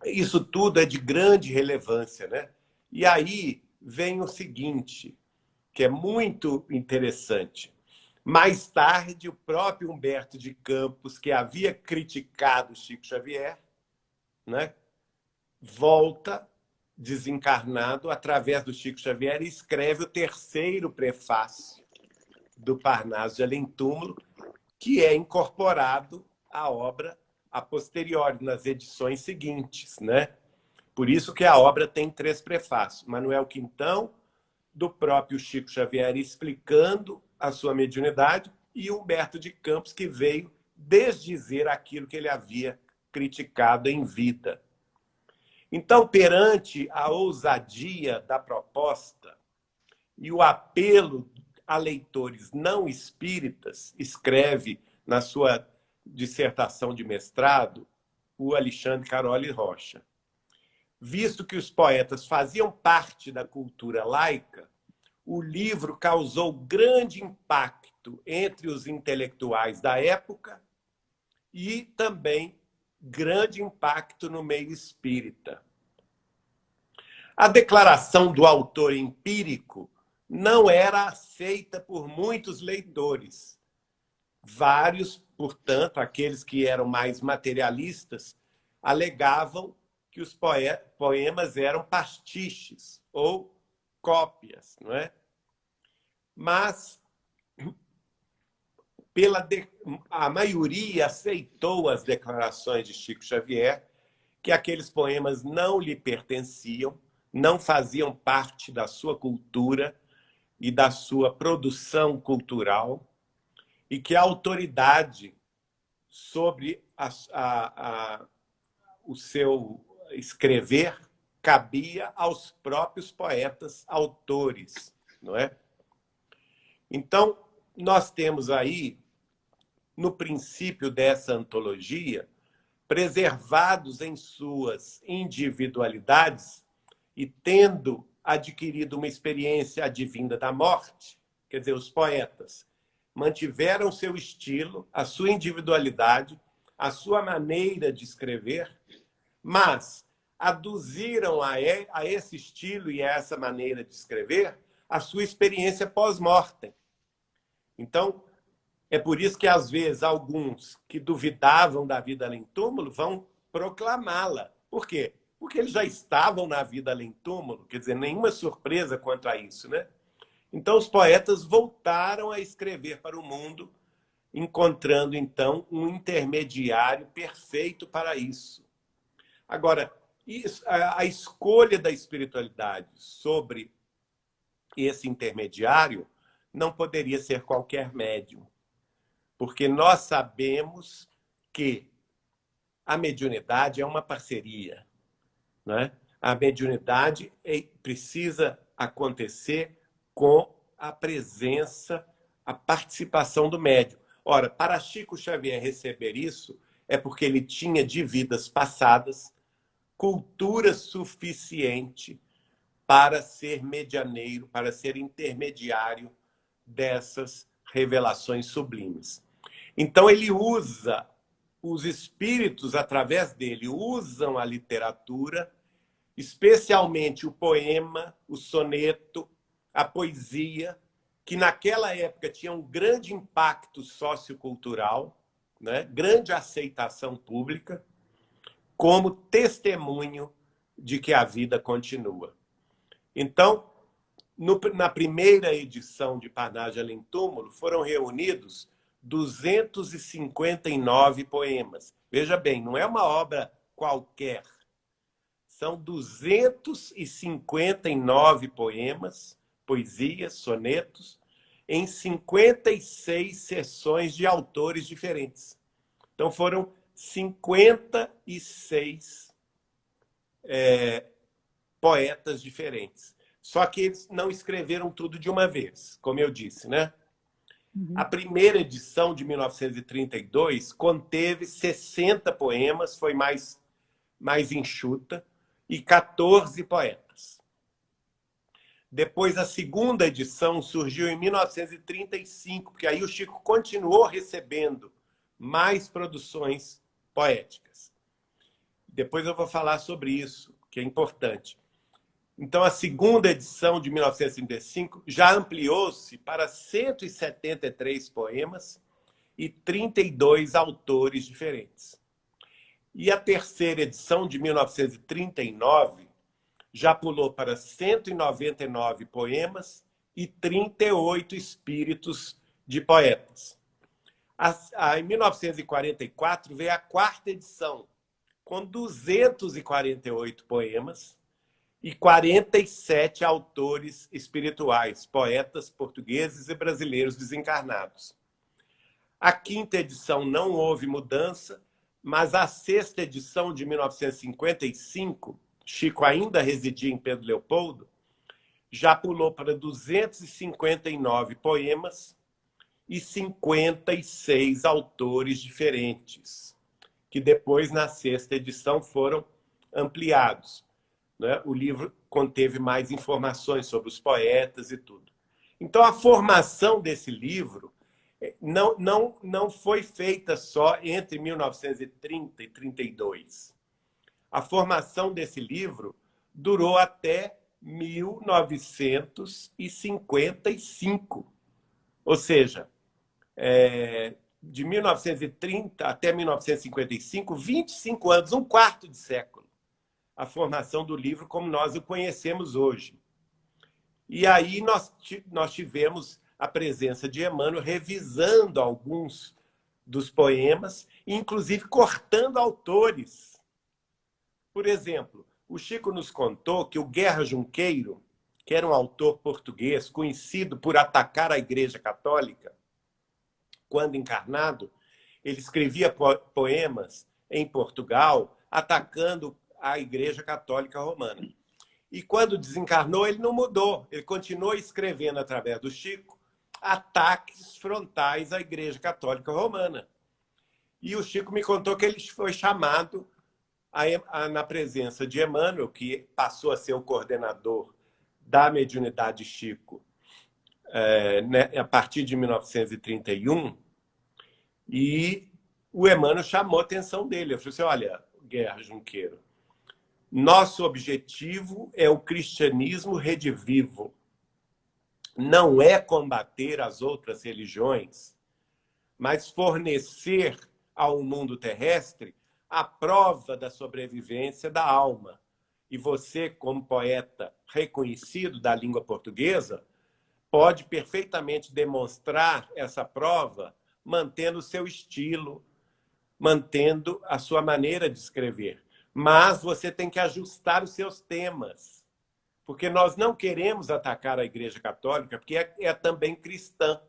isso tudo é de grande relevância, né? E aí vem o seguinte, que é muito interessante. Mais tarde, o próprio Humberto de Campos, que havia criticado Chico Xavier, né, volta desencarnado através do Chico Xavier e escreve o 3º prefácio do Parnaso de Além Túmulo, que é incorporado à obra a posteriori, nas edições seguintes, né? Por isso que a obra tem 3 prefácios. Manuel Quintão, do próprio Chico Xavier, explicando a sua mediunidade, e Humberto de Campos, que veio desdizer aquilo que ele havia criticado em vida. Então, perante a ousadia da proposta e o apelo a leitores não espíritas, escreve na sua dissertação de mestrado o Alexandre Caroli Rocha. Visto que os poetas faziam parte da cultura laica, o livro causou grande impacto entre os intelectuais da época e também grande impacto no meio espírita. A declaração do autor empírico não era aceita por muitos leitores. Vários, portanto, aqueles que eram mais materialistas, alegavam que os poemas eram pastiches ou cópias, não é? Mas a maioria aceitou as declarações de Chico Xavier, que aqueles poemas não lhe pertenciam, não faziam parte da sua cultura e da sua produção cultural, e que a autoridade sobre o seu escrever cabia aos próprios poetas autores, não é? Então, nós temos aí, no princípio dessa antologia, preservados em suas individualidades e tendo adquirido uma experiência advinda da morte, quer dizer, os poetas mantiveram seu estilo, a sua individualidade, a sua maneira de escrever, mas aduziram a esse estilo e a essa maneira de escrever a sua experiência pós-mortem. Então, é por isso que, às vezes, alguns que duvidavam da vida além-túmulo vão proclamá-la. Por quê? Porque eles já estavam na vida além-túmulo, quer dizer, nenhuma surpresa quanto a isso, né? Então, os poetas voltaram a escrever para o mundo, encontrando, então, um intermediário perfeito para isso. Agora, a escolha da espiritualidade sobre esse intermediário não poderia ser qualquer médium, porque nós sabemos que a mediunidade é uma parceria, né? A mediunidade precisa acontecer com a presença, a participação do médium. Ora, para Chico Xavier receber isso, é porque ele tinha de vidas passadas cultura suficiente para ser medianeiro, para ser intermediário dessas revelações sublimes. Então ele usa, os espíritos através dele usam a literatura, especialmente o poema, o soneto, a poesia, que naquela época tinha um grande impacto sociocultural, né? Grande aceitação pública, como testemunho de que a vida continua. Então, na primeira edição de Parnaso Além Túmulo, foram reunidos 259 poemas. Veja bem, não é uma obra qualquer. São 259 poemas, poesias, sonetos, em 56 sessões de autores diferentes. Então, foram 56 poetas diferentes. Só que eles não escreveram tudo de uma vez, como eu disse, né? A primeira edição, de 1932, conteve 60 poemas, foi mais enxuta, e 14 poetas. Depois, a segunda edição surgiu em 1935, porque aí o Chico continuou recebendo mais produções poéticas. Depois eu vou falar sobre isso, que é importante. Então, a segunda edição, de 1935, já ampliou-se para 173 poemas e 32 autores diferentes. E a terceira edição, de 1939, já pulou para 199 poemas e 38 espíritos de poetas. Em 1944, veio a quarta edição, com 248 poemas e 47 autores espirituais, poetas portugueses e brasileiros desencarnados. A quinta edição não houve mudança, mas a sexta edição, de 1955, Chico ainda residia em Pedro Leopoldo, já pulou para 259 poemas e 56 autores diferentes, que depois, na sexta edição, foram ampliados. O livro conteve mais informações sobre os poetas e tudo. Então, a formação desse livro não foi feita só entre 1930 e 32. A formação desse livro durou até 1955. Ou seja, de 1930 até 1955, 25 anos, um quarto de século, a formação do livro como nós o conhecemos hoje. E aí nós tivemos a presença de Emmanuel revisando alguns dos poemas, inclusive cortando autores. Por exemplo, O Chico nos contou que o Guerra Junqueiro, que era um autor português conhecido por atacar a Igreja Católica, quando encarnado, ele escrevia poemas em Portugal atacando a Igreja Católica Romana. E quando desencarnou, ele não mudou. Ele continuou escrevendo, através do Chico, ataques frontais à Igreja Católica Romana. E o Chico me contou que ele foi chamado na presença de Emmanuel, que passou a ser o coordenador da mediunidade Chico a partir de 1931, e o Emmanuel chamou a atenção dele. Eu falei assim, olha, Guerra Junqueiro, nosso objetivo é o cristianismo redivivo. Não é combater as outras religiões, mas fornecer ao mundo terrestre a prova da sobrevivência da alma. E você, como poeta reconhecido da língua portuguesa, pode perfeitamente demonstrar essa prova mantendo o seu estilo, mantendo a sua maneira de escrever. Mas você tem que ajustar os seus temas, porque nós não queremos atacar a Igreja Católica, porque é também cristã.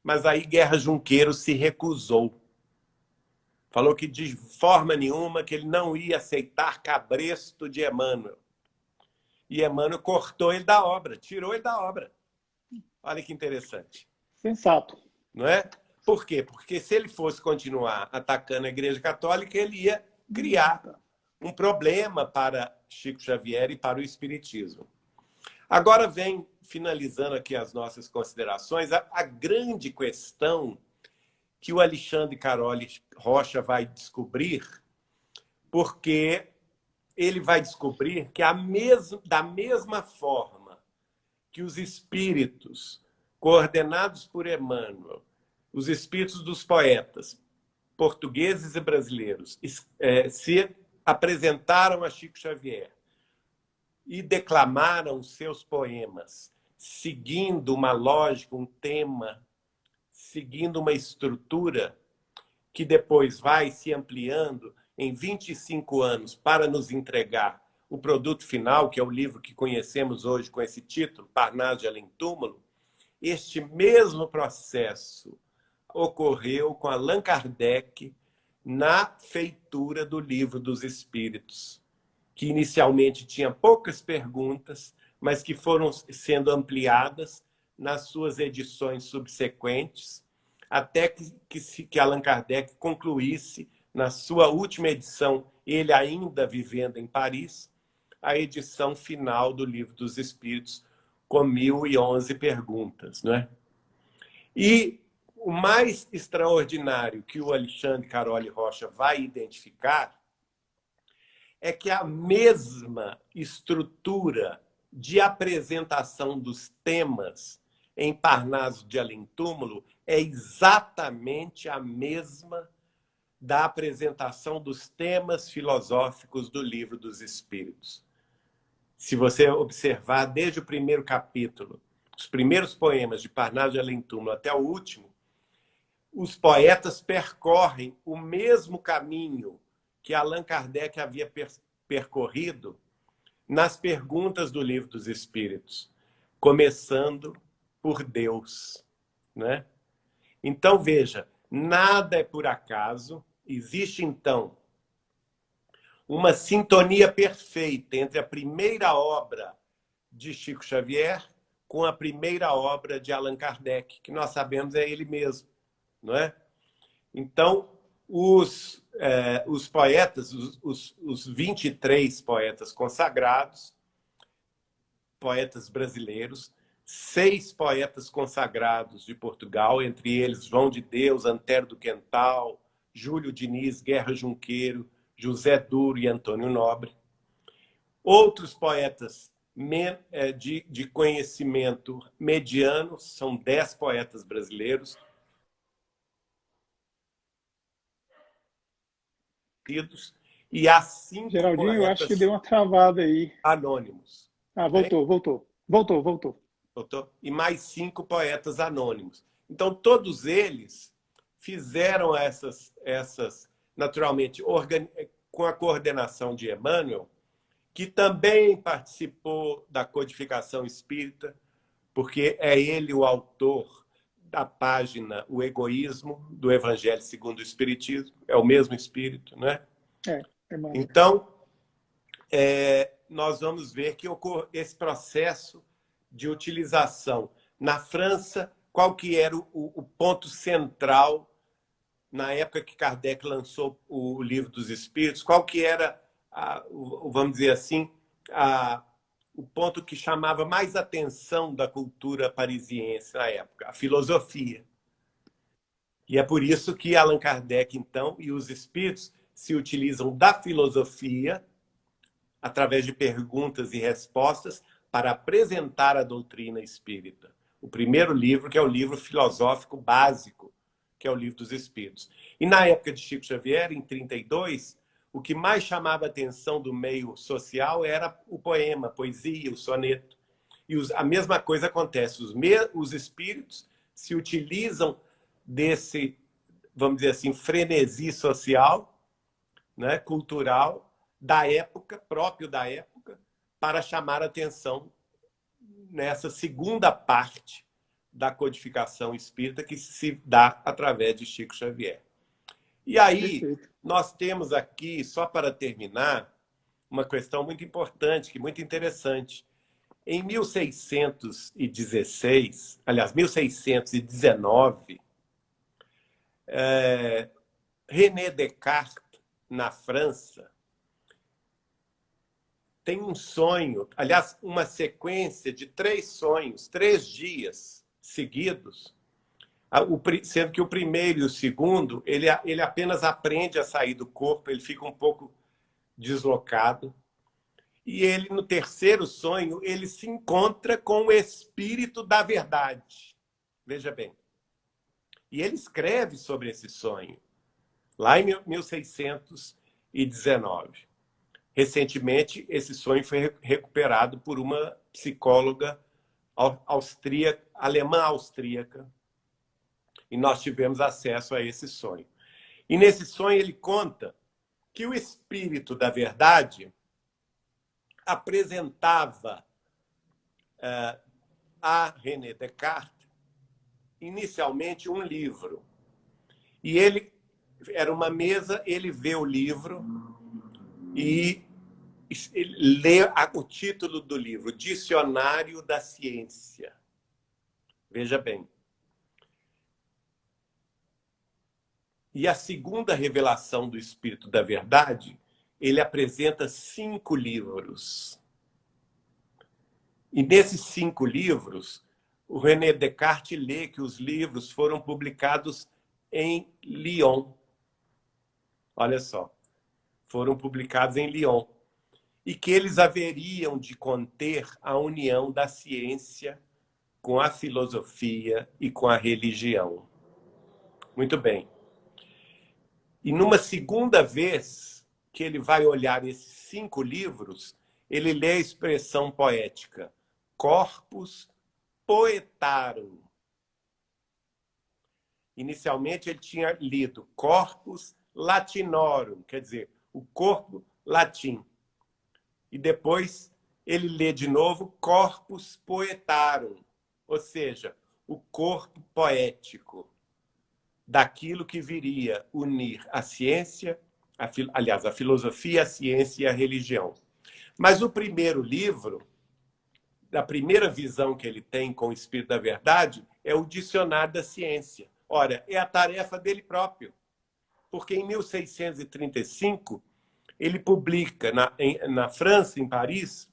Mas aí Guerra Junqueiro se recusou. Falou que de forma nenhuma que ele não ia aceitar cabresto de Emmanuel. E Emmanuel cortou ele da obra, tirou ele da obra. Olha que interessante. Sensato. Não é? Por quê? Porque se ele fosse continuar atacando a Igreja Católica, ele ia criar um problema para Chico Xavier e para o Espiritismo. Agora vem, finalizando aqui as nossas considerações, a grande questão que o Alexandre Caroli Rocha vai descobrir, porque ele vai descobrir que da mesma forma que os espíritos coordenados por Emmanuel, os espíritos dos poetas portugueses e brasileiros se apresentaram a Chico Xavier e declamaram seus poemas, seguindo uma lógica, um tema, seguindo uma estrutura que depois vai se ampliando em 25 anos para nos entregar o produto final, que é o livro que conhecemos hoje com esse título, Parnaso de Além Túmulo. Este mesmo processo ocorreu com Allan Kardec na feitura do Livro dos Espíritos, que inicialmente tinha poucas perguntas, mas que foram sendo ampliadas nas suas edições subsequentes, até que Allan Kardec concluísse, na sua última edição, ele ainda vivendo em Paris, a edição final do Livro dos Espíritos, com 1011 perguntas. Não é? E o mais extraordinário que o Alexandre Caroli Rocha vai identificar é que a mesma estrutura de apresentação dos temas em Parnaso de Além Túmulo é exatamente a mesma da apresentação dos temas filosóficos do Livro dos Espíritos. Se você observar desde o primeiro capítulo, os primeiros poemas de Parnaso de Além Túmulo até o último, os poetas percorrem o mesmo caminho que Allan Kardec havia percorrido nas perguntas do Livro dos Espíritos, começando por Deus, né? Então, veja, nada é por acaso. Existe, então, uma sintonia perfeita entre a primeira obra de Chico Xavier com a primeira obra de Allan Kardec, que nós sabemos é ele mesmo, não é? Então, os poetas, os 23 poetas consagrados, poetas brasileiros, 6 poetas consagrados de Portugal, entre eles João de Deus, Antero do Quental, Júlio Diniz, Guerra Junqueiro, José Duro e Antônio Nobre. Outros poetas de conhecimento mediano, são 10 poetas brasileiros, e há 5 Geraldinho, eu acho que poetas deu uma travada aí. anônimos. Ah, voltou. E mais 5 poetas anônimos. Então, todos eles fizeram essas naturalmente, com a coordenação de Emmanuel, que também participou da codificação espírita, porque é ele o autor da página O Egoísmo do Evangelho segundo o Espiritismo, é o mesmo espírito, né? Emmanuel. Então, nós vamos ver que ocorre esse processo de utilização. Na França, qual que era o ponto central na época que Kardec lançou o Livro dos Espíritos? Qual que era, vamos dizer assim, o ponto que chamava mais atenção da cultura parisiense na época? A filosofia. E é por isso que Allan Kardec, então, e os espíritos se utilizam da filosofia através de perguntas e respostas para apresentar a doutrina espírita. O primeiro livro, que é o livro filosófico básico, que é o Livro dos Espíritos. E na época de Chico Xavier, em 32, o que mais chamava a atenção do meio social era o poema, a poesia, o soneto. E a mesma coisa acontece. Os espíritos se utilizam desse, vamos dizer assim, frenesi social, né, cultural, da época, próprio da época, para chamar a atenção nessa segunda parte da codificação espírita que se dá através de Chico Xavier. E aí, Perfeito. nós temos aqui, só para terminar, uma questão muito importante, muito interessante. Em 1616, aliás, 1619, René Descartes, na França, tem um sonho, aliás, uma sequência de 3 sonhos, 3 dias seguidos, sendo que o primeiro e o segundo, ele apenas aprende a sair do corpo, ele fica um pouco deslocado. E ele, no terceiro sonho, ele se encontra com o espírito da verdade. Veja bem. E ele escreve sobre esse sonho, lá em 1619. Recentemente, esse sonho foi recuperado por uma psicóloga alemã-austríaca, e nós tivemos acesso a esse sonho. E nesse sonho ele conta que o espírito da verdade apresentava a René Descartes inicialmente um livro. E ele era uma mesa, ele vê o livro e lê o título do livro, Dicionário da Ciência. Veja bem. E a segunda revelação do Espírito da Verdade, ele apresenta 5 livros. E nesses 5 livros, o René Descartes lê que os livros foram publicados em Lyon. Olha só, foram publicados em Lyon. E que eles haveriam de conter a união da ciência com a filosofia e com a religião. Muito bem. E numa segunda vez que ele vai olhar esses 5 livros, ele lê a expressão poética, corpus poetarum. Inicialmente ele tinha lido corpus latinorum, quer dizer, o corpo latim. E depois ele lê de novo corpus poetarum, ou seja, o corpo poético daquilo que viria unir a ciência, aliás, a filosofia, a ciência e a religião. Mas o primeiro livro, da primeira visão que ele tem com o Espírito da Verdade, é o Dicionário da Ciência. Ora, é a tarefa dele próprio, porque em 1635 ele publica na França, em Paris,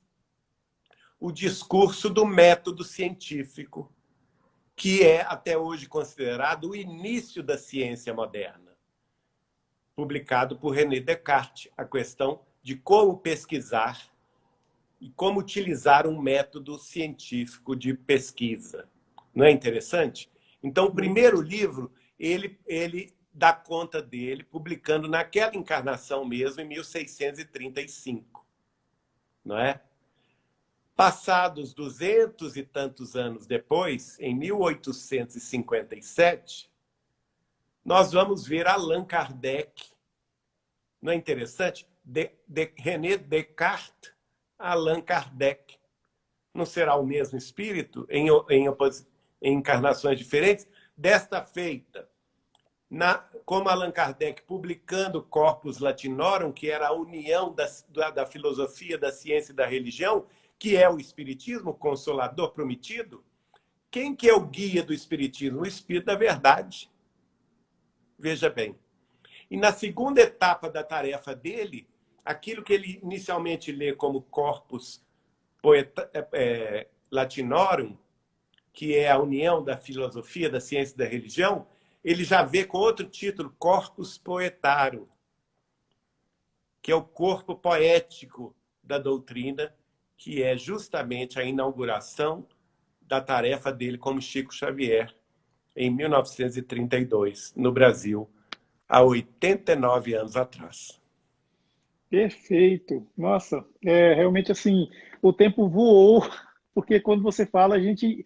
o discurso do método científico, que é até hoje considerado o início da ciência moderna, publicado por René Descartes, a questão de como pesquisar e como utilizar um método científico de pesquisa. Não é interessante? Então, o primeiro livro, ele dá conta dele, publicando naquela encarnação mesmo, em 1635. Não é? Passados 200 e tantos anos depois, em 1857, nós vamos ver Allan Kardec. Não é interessante? René Descartes Allan Kardec. Não será o mesmo espírito em encarnações diferentes? Desta feita, como Allan Kardec publicando Corpus Latinorum, que era a união da filosofia, da ciência e da religião, que é o Espiritismo, o Consolador prometido, quem que é o guia do Espiritismo? O Espírito da Verdade. Veja bem. E na segunda etapa da tarefa dele, aquilo que ele inicialmente lê como Corpus Latinorum, que é a união da filosofia, da ciência e da religião, ele já vê com outro título, Corpus Poetarum, que é o corpo poético da doutrina, que é justamente a inauguração da tarefa dele como Chico Xavier, em 1932, no Brasil, há 89 anos atrás. Perfeito. Nossa, realmente assim, o tempo voou, porque quando você fala, a gente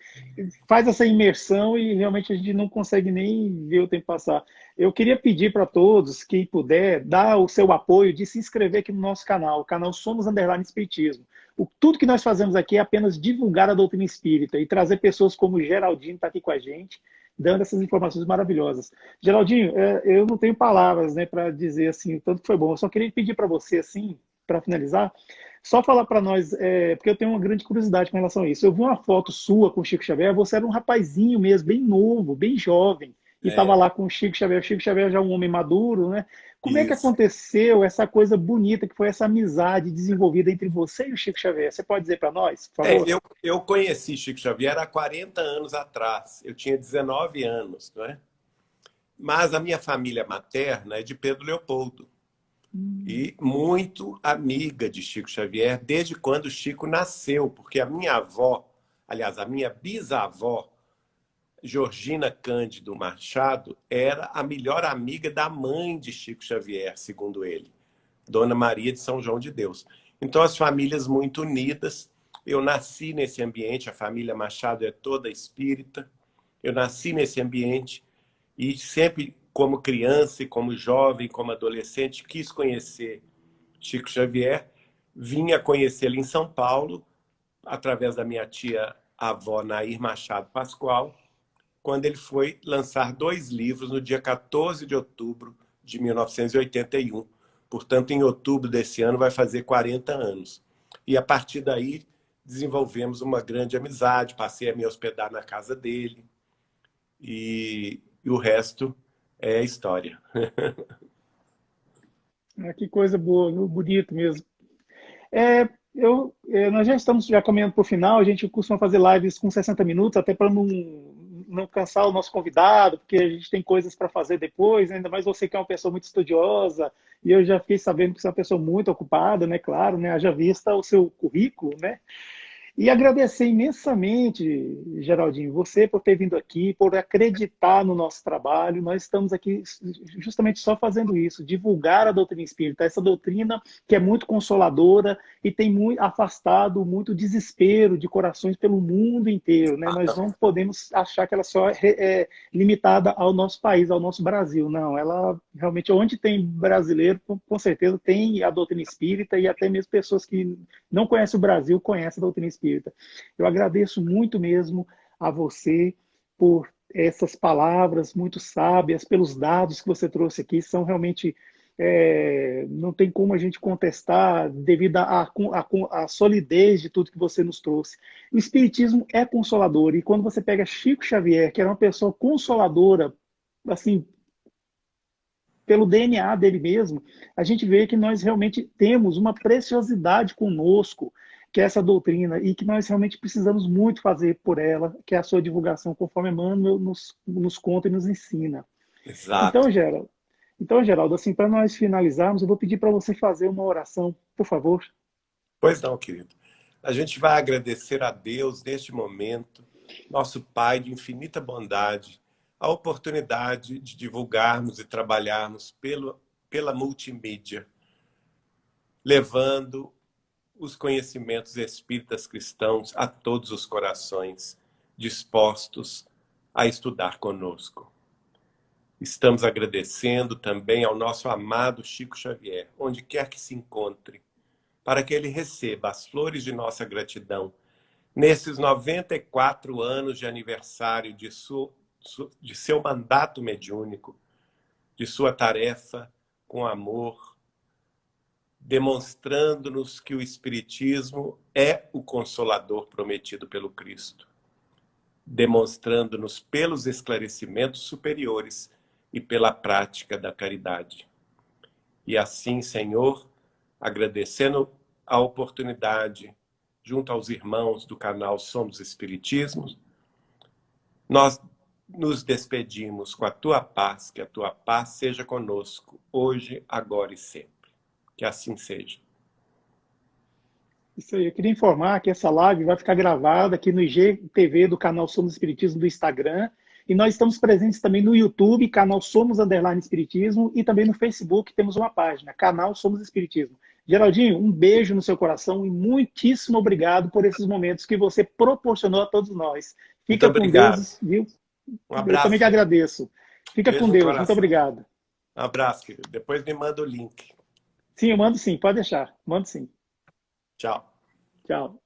faz essa imersão e realmente a gente não consegue nem ver o tempo passar. Eu queria pedir para todos, quem puder, dar o seu apoio de se inscrever aqui no nosso canal, o canal Somos Underline Espiritismo. Tudo que nós fazemos aqui é apenas divulgar a doutrina espírita e trazer pessoas como o Geraldinho, que está aqui com a gente, dando essas informações maravilhosas. Geraldinho, eu não tenho palavras, né, para dizer assim o tanto que foi bom. Eu só queria pedir para você, assim, para finalizar, só falar para nós, porque eu tenho uma grande curiosidade com relação a isso. Eu vi uma foto sua com o Chico Xavier, você era um rapazinho mesmo, bem novo, bem jovem, e estava lá com o Chico Xavier. O Chico Xavier já é um homem maduro, né? Como é que Isso. aconteceu essa coisa bonita que foi essa amizade desenvolvida entre você e o Chico Xavier? Você pode dizer para nós, por favor? Eu conheci Chico Xavier há 40 anos atrás. Eu tinha 19 anos, não é? Mas a minha família materna é de Pedro Leopoldo. E muito amiga de Chico Xavier desde quando Chico nasceu, porque a minha avó, aliás, a minha bisavó, Georgina Cândido Machado, era a melhor amiga da mãe de Chico Xavier, segundo ele, Dona Maria de São João de Deus. Então, as famílias muito unidas. Eu nasci nesse ambiente, a família Machado é toda espírita. Eu nasci nesse ambiente e sempre, como criança e como jovem, como adolescente, quis conhecer Chico Xavier. Vinha conhecê-lo em São Paulo, através da minha tia-avó Nair Machado Pascoal, quando ele foi lançar 2 livros no dia 14 de outubro de 1981. Portanto, em outubro desse ano vai fazer 40 anos. E a partir daí desenvolvemos uma grande amizade, passei a me hospedar na casa dele e o resto é história. Que coisa boa, bonito mesmo. Nós já estamos já caminhando para o final, a gente costuma fazer lives com 60 minutos, até para não cansar o nosso convidado, porque a gente tem coisas para fazer depois, né? Ainda mais você que é uma pessoa muito estudiosa, e eu já fiquei sabendo que você é uma pessoa muito ocupada, né? Claro, né? Haja vista o seu currículo, né? E agradecer imensamente, Geraldinho, você por ter vindo aqui, por acreditar no nosso trabalho. Nós estamos aqui justamente só fazendo isso, divulgar a doutrina espírita, essa doutrina que é muito consoladora e tem muito, afastado muito desespero de corações pelo mundo inteiro, né? Nós não podemos achar que ela só é limitada ao nosso país, ao nosso Brasil. Não, ela realmente, onde tem brasileiro, com certeza tem a doutrina espírita e até mesmo pessoas que não conhecem o Brasil conhecem a doutrina espírita. Eu agradeço muito mesmo a você por essas palavras muito sábias, pelos dados que você trouxe aqui, são realmente, não tem como a gente contestar devido à solidez de tudo que você nos trouxe. O Espiritismo é consolador, e quando você pega Chico Xavier, que era uma pessoa consoladora, assim, pelo DNA dele mesmo, a gente vê que nós realmente temos uma preciosidade conosco, que é essa doutrina, e que nós realmente precisamos muito fazer por ela, que é a sua divulgação, conforme Emmanuel nos conta e nos ensina. Exato. Então, Geraldo, assim, para nós finalizarmos, eu vou pedir para você fazer uma oração, por favor. Pois não, querido. A gente vai agradecer a Deus neste momento, nosso Pai de infinita bondade, a oportunidade de divulgarmos e trabalharmos pela multimídia, levando os conhecimentos espíritas cristãos a todos os corações dispostos a estudar conosco. Estamos agradecendo também ao nosso amado Chico Xavier, onde quer que se encontre, para que ele receba as flores de nossa gratidão nesses 94 anos de aniversário de seu mandato mediúnico, de sua tarefa com amor, demonstrando-nos que o Espiritismo é o Consolador prometido pelo Cristo, demonstrando-nos pelos esclarecimentos superiores e pela prática da caridade. E assim, Senhor, agradecendo a oportunidade, junto aos irmãos do canal Somos Espiritismo, nós nos despedimos com a Tua paz, que a Tua paz seja conosco, hoje, agora e sempre. Que assim seja. Isso aí, eu queria informar que essa live vai ficar gravada aqui no IGTV do canal Somos Espiritismo do Instagram, e nós estamos presentes também no YouTube, canal Somos Underline Espiritismo, e também no Facebook temos uma página, canal Somos Espiritismo. Geraldinho, um beijo no seu coração e muitíssimo obrigado por esses momentos que você proporcionou a todos nós. Muito Fica com obrigado. Deus, viu? Um Eu abraço. também te agradeço. Fica Beijo com no Deus, coração. muito obrigado. Um abraço, querido. Depois me manda o link. Sim, eu mando sim, pode deixar. Mando sim. Tchau. Tchau.